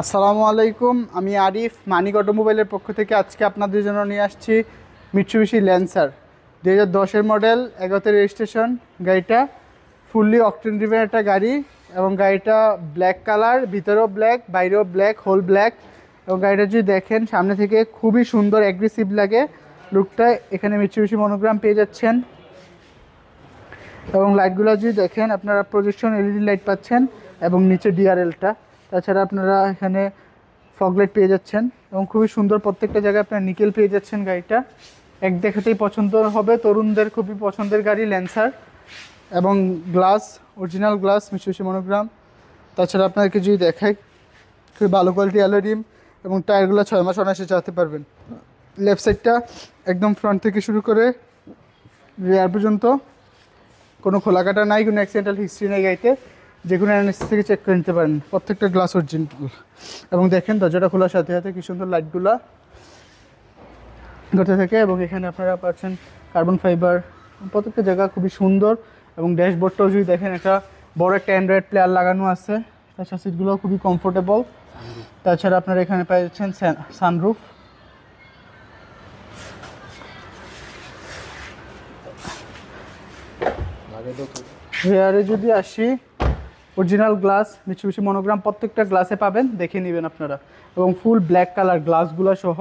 আসসালামু আলাইকুম, আমি আরিফ মানিক অটোমোবাইলের পক্ষ থেকে আজকে আপনাদের জন্য নিয়ে আসছি মিৎসুবিশি ল্যান্সার 2010-এর মডেল, 11তে রেজিস্ট্রেশন। গাড়িটা ফুললি অকটেন ড্রিভেন একটা গাড়ি এবং গাড়িটা ব্ল্যাক কালার, ভিতরেও ব্ল্যাক, বাইরেও ব্ল্যাক, হোল ব্ল্যাক। এবং গাড়িটা যদি দেখেন সামনে থেকে খুবই সুন্দর অ্যাগ্রেসিভ লাগে লুকটা। এখানে মিৎসুবিশি মনোগ্রাম পেয়ে যাচ্ছেন এবং লাইটগুলো যদি দেখেন আপনারা প্রজেকশন এলইডি লাইট পাচ্ছেন এবং নিচে ডিআরএলটা। তাছাড়া আপনারা এখানে ফগ লাইট পেয়ে যাচ্ছেন এবং খুবই সুন্দর প্রত্যেকটা জায়গায় আপনারা নিকেল পেয়ে যাচ্ছেন। গাড়িটা এক দেখাতেই পছন্দ হবে, তরুণদের খুবই পছন্দের গাড়ি ল্যান্সার। এবং glass, original glass, Mitsubishi monogram. তাছাড়া আপনাদেরকে যদি দেখাই খুবই ভালো কোয়ালিটি অ্যালয় রিম এবং টায়ারগুলো 6 মাস অনায়াসে চালাতে পারবেন। লেফট সাইডটা একদম ফ্রন্ট থেকে শুরু করে রিয়ার পর্যন্ত কোনো খোলাকাটা নাই, কোনো অ্যাক্সিডেন্টাল হিস্ট্রি নেই গাড়িতে। যে কোনো অ্যানালিসিস থেকে চেক করে নিতে পারেন, প্রত্যেকটা গ্লাস অরিজিনাল। এবং দেখেন দরজাটা খোলার সাথে সাথে কি সুন্দর লাইটগুলা ঘটে থাকে। এবং এখানে আপনারা পাচ্ছেন কার্বন ফাইবার, প্রত্যেকটা জায়গা খুবই সুন্দর। এবং ড্যাশবোর্ডটাও যদি দেখেন একটা বড় একটা অ্যান্ড্রয়েড প্লেয়ার লাগানো আছে। তাছাড়া সিটগুলোও খুবই কমফোর্টেবল। তাছাড়া আপনারা এখানে পেয়ে যাচ্ছেন সানরুফ। রেয়ারে যদি আসি, অরিজিনাল গ্লাস, মিৎসুবিশি মনোগ্রাম প্রত্যেকটা গ্লাসে পাবেন, দেখে নেবেন আপনারা। এবং ফুল ব্ল্যাক কালার গ্লাসগুলো সহ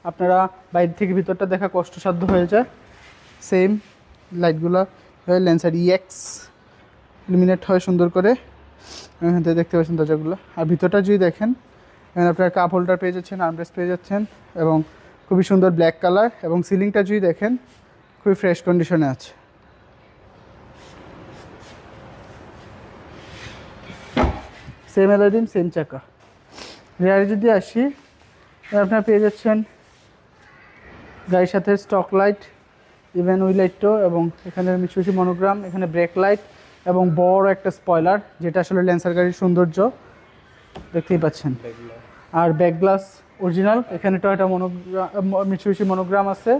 আপনারা বাইরে থেকে ভিতরটা দেখা কষ্টসাধ্য হয়ে যায়। সেম লাইটগুলো ল্যান্সার ইএক্স ইলুমিনেট হয় সুন্দর করে, এখান থেকে দেখতে পাচ্ছেন দরজাগুলো। আর ভিতরটা যদি দেখেন এখানে আপনারা কাপ হোল্ডার পেয়ে যাচ্ছেন, আর্মরেস্ট পেয়ে যাচ্ছেন এবং খুবই সুন্দর ব্ল্যাক কালার। এবং সিলিংটা যদি দেখেন খুবই ফ্রেশ কন্ডিশনে আছে। সেম এলইডি, সেম চাকা। রেয়ারে যদি আসি, আপনারা পেয়ে যাচ্ছেন গাড়ির সাথে স্টক লাইট, ইভেন উই লাইটও, এবং এখানে মিৎসুবিশি মনোগ্রাম, এখানে ব্রেক লাইট এবং বড় একটা স্পয়লার, যেটা আসলে ল্যান্সার গাড়ির সৌন্দর্য, দেখতেই পাচ্ছেন। আর ব্যাক গ্লাস অরিজিনাল, এখানে টয়োটা মনোগ্রাম, মিৎসুবিশি মনোগ্রাম আছে।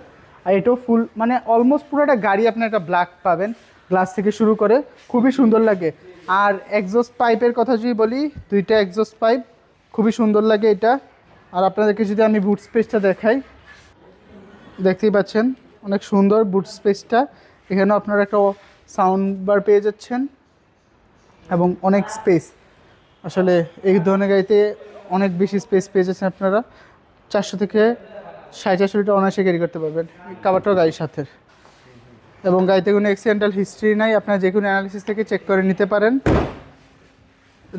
আর এটাও ফুল, মানে অলমোস্ট পুরোটা গাড়ি আপনার একটা ব্ল্যাক পাবেন গ্লাস থেকে শুরু করে, খুবই সুন্দর লাগে। আর এক্সজস্ট পাইপের কথা যদি বলি, দুইটা এক্সজস্ট পাইপ খুবই সুন্দর লাগে এটা। আর আপনাদেরকে যদি আমি বুট স্পেসটা দেখাই, দেখতেই পাচ্ছেন অনেক সুন্দর বুট স্পেসটা। এখানেও আপনারা একটা সাউন্ড বার পেয়ে যাচ্ছেন এবং অনেক স্পেস। আসলে এই ধরনের গাড়িতে অনেক বেশি স্পেস পেয়ে যাচ্ছেন আপনারা। 400 থেকে 450 লিটার অনায়াসে ক্যারি করতে পারবেন কাভারটাও গাড়ির সাথে। এবং গাড়িতে কোনো অ্যাক্সিডেন্টাল হিস্ট্রি নাই, আপনারা যে কোনো অ্যানালিসিস থেকে চেক করে নিতে পারেন।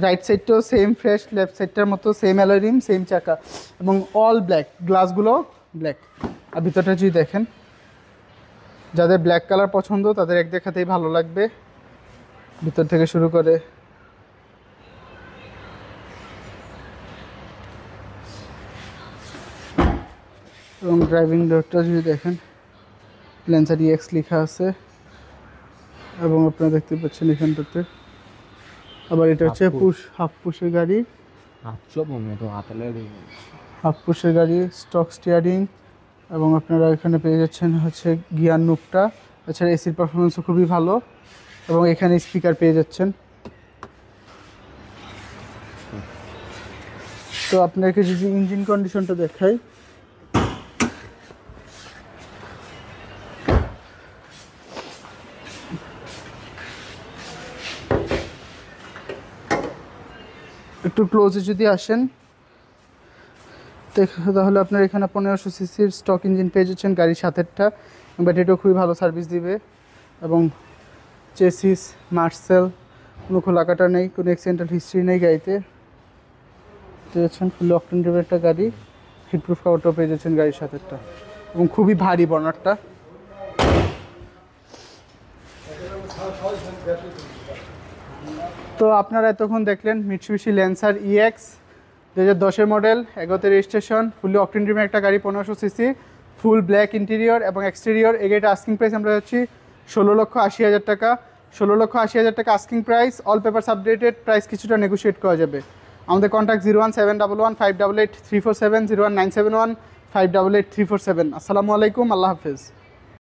রাইট সাইডটাও সেম ফ্রেশ, লেফট সাইডটার মতো সেম অ্যালয় রিম, সেম চাকা এবং অল ব্ল্যাক, গ্লাসগুলো ব্ল্যাক। আর ভিতরটা যদি দেখেন, যাদের ব্ল্যাক কালার পছন্দ তাদের এক দেখাতেই ভালো লাগবে, ভিতর থেকে শুরু করে। এবং ড্রাইভিং ডোরটা যদি দেখেন ল্যান্সার ইএক্স লেখা আছে এবং আপনারা দেখতে পাচ্ছেন এখানটাতে। আবার এটা হচ্ছে হাফ পুশের গাড়ি, হাফ পুশের গাড়ি, স্টক স্টিয়ারিং। এবং আপনারা এখানে পেয়ে যাচ্ছেন হচ্ছে গিয়ার নুপটা। এছাড়া এসির পারফরমেন্সও খুবই ভালো এবং এখানে স্পিকার পেয়ে যাচ্ছেন। তো আপনাকে যদি ইঞ্জিন কন্ডিশনটা দেখাই, একটু ক্লোজে যদি আসেন তাহলে আপনার এখানে 1500 সিসির স্টক ইঞ্জিন পেয়ে যাচ্ছেন গাড়ির সাথেরটা। ব্যাটারিটাও খুবই ভালো সার্ভিস দিবে এবং চেসিস মার্সেল, কোনো খোলাকাটা নেই, কোনো অ্যাক্সিডেন্টাল হিস্ট্রি নেই গাড়িতে। পেয়ে যাচ্ছেন ফুল অকটেন ড্রিভেন একটা গাড়ি, হিটপ্রুফ কাভারটাও পেয়ে যাচ্ছেন গাড়ির সাথেরটা এবং খুবই ভারী বর্নারটা। তো আপনারা এতক্ষণ দেখলেন মিৎসুবিশি ল্যান্সার ইএক্স 2010-এর মডেল, 11তে রেজিস্ট্রেশন, ফুলি অকটেন ড্রিভেন একটা গাড়ি, 1500 সিসি, ফুল ব্ল্যাক ইন্টেরিয়র এবং এক্সটেরিয়র। এই গাড়িটা আস্কিং প্রাইস আমরা হচ্ছি 16,80,000 টাকা। 16,80,000 টাকা asking price, all papers updated, price কিছুটা নেগোশিয়েট করা যাবে। আমাদের কন্ট্যাক্ট 01711 588 347, 01971 588 347। আসসালামু আলাইকুম, আল্লাহ হাফেজ।